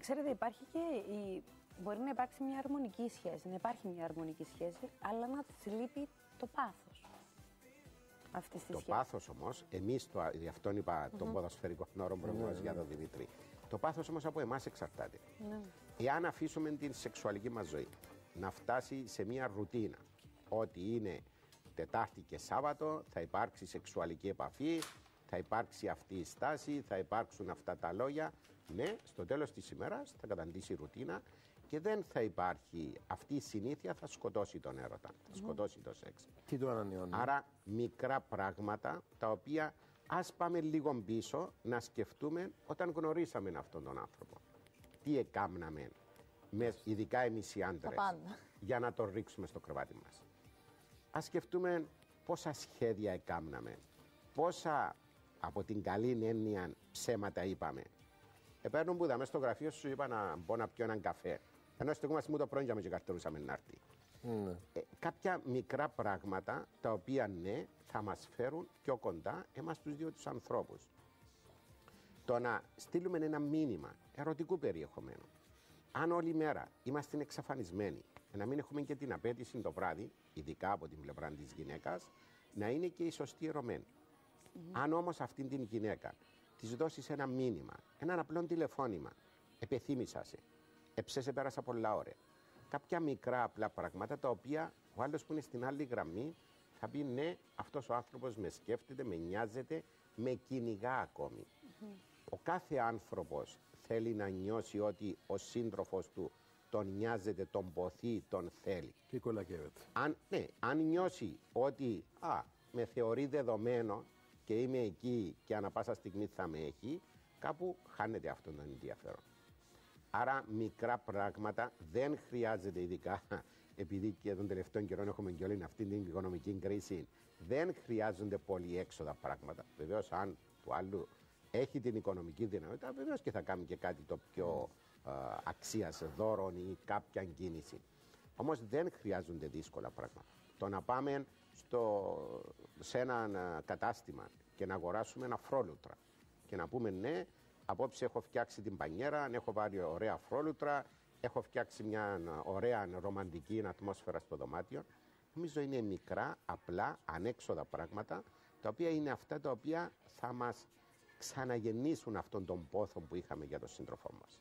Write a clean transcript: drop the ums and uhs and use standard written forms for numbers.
Ξέρετε, υπάρχει μπορεί να υπάρξει μια αρμονική σχέση, να υπάρχει μια αρμονική σχέση, αλλά να της λείπει το πάθος αυτής της σχέσης. Το πάθος όμως, εμείς, γι' αυτόν είπα τον ποδοσφαιρικό όρο προηγουμένως για τον Δημήτρη, το πάθος όμως από εμάς εξαρτάται. Εάν αφήσουμε την σεξουαλική μας ζωή να φτάσει σε μια ρουτίνα, ότι είναι Τετάρτη και Σάββατο, θα υπάρξει σεξουαλική επαφή, θα υπάρξει αυτή η στάση, θα υπάρξουν αυτά τα λόγια. Ναι, στο τέλος της ημέρας θα καταντήσει η ρουτίνα και δεν θα υπάρχει αυτή η συνήθεια, θα σκοτώσει τον έρωτα, θα σκοτώσει το σεξ. Τι το ανανεώνει? Άρα μικρά πράγματα τα οποία ας πάμε λίγο πίσω να σκεφτούμε όταν γνωρίσαμε αυτόν τον άνθρωπο. Τι εκάμναμε, ειδικά εμείς οι άντρες, για να τον ρίξουμε στο κρεβάτι μας. Ας σκεφτούμε πόσα σχέδια εκάμναμε, πόσα από την καλή έννοια ψέματα είπαμε. Επέρνουν που είδαμε στο γραφείο σου, είπα να μπω να πιω έναν καφέ. Ενώ στεκούμαστε μου το πρωί και καρτερούσαμε να έρθει. Κάποια μικρά πράγματα τα οποία ναι θα μας φέρουν πιο κοντά εμάς τους δύο τους ανθρώπους. Το να στείλουμε ένα μήνυμα ερωτικού περιεχομένου. Αν όλη μέρα είμαστε εξαφανισμένοι, να μην έχουμε και την απέτηση το βράδυ, ειδικά από την πλευρά της γυναίκας, να είναι και η σωστή ερωμένη. Αν όμως αυτήν την γυναίκα της δώσεις ένα μήνυμα, έναν απλό τηλεφώνημα, επεθύμησα σε, σε πέρασα πολλά ώρα. Κάποια μικρά απλά πράγματα τα οποία ο άλλος που είναι στην άλλη γραμμή θα πει ναι, αυτός ο άνθρωπος με σκέφτεται, με νοιάζεται, με κυνηγά ακόμη. Ο κάθε άνθρωπος θέλει να νιώσει ότι ο σύντροφος του τον νοιάζεται, τον ποθεί, τον θέλει. Και κολακεύεται. Αν νιώσει ότι με θεωρεί δεδομένο και είμαι εκεί και ανά πάσα στιγμή θα με έχει, κάπου χάνεται αυτόν τον ενδιαφέρον. Άρα μικρά πράγματα δεν χρειάζεται, ειδικά επειδή και τον τελευταίο καιρό έχουμε και όλη αυτή την οικονομική κρίση, δεν χρειάζονται πολύ έξοδα πράγματα. Βεβαίως αν του άλλου έχει την οικονομική δυνατότητα, βεβαίως και θα κάνει και κάτι το πιο αξίας δώρων ή κάποια κίνηση. Όμως δεν χρειάζονται δύσκολα πράγματα. Το να πάμε σε ένα κατάστημα και να αγοράσουμε ένα φρόλουτρα και να πούμε ναι, απόψε έχω φτιάξει την πανιέρα, έχω πάρει ωραία φρόλουτρα, έχω φτιάξει μια ωραία ρομαντική ατμόσφαιρα στο δωμάτιο. Νομίζω είναι μικρά, απλά, ανέξοδα πράγματα, τα οποία είναι αυτά τα οποία θα μας ξαναγεννήσουν αυτόν τον πόθο που είχαμε για τον σύντροφό μας.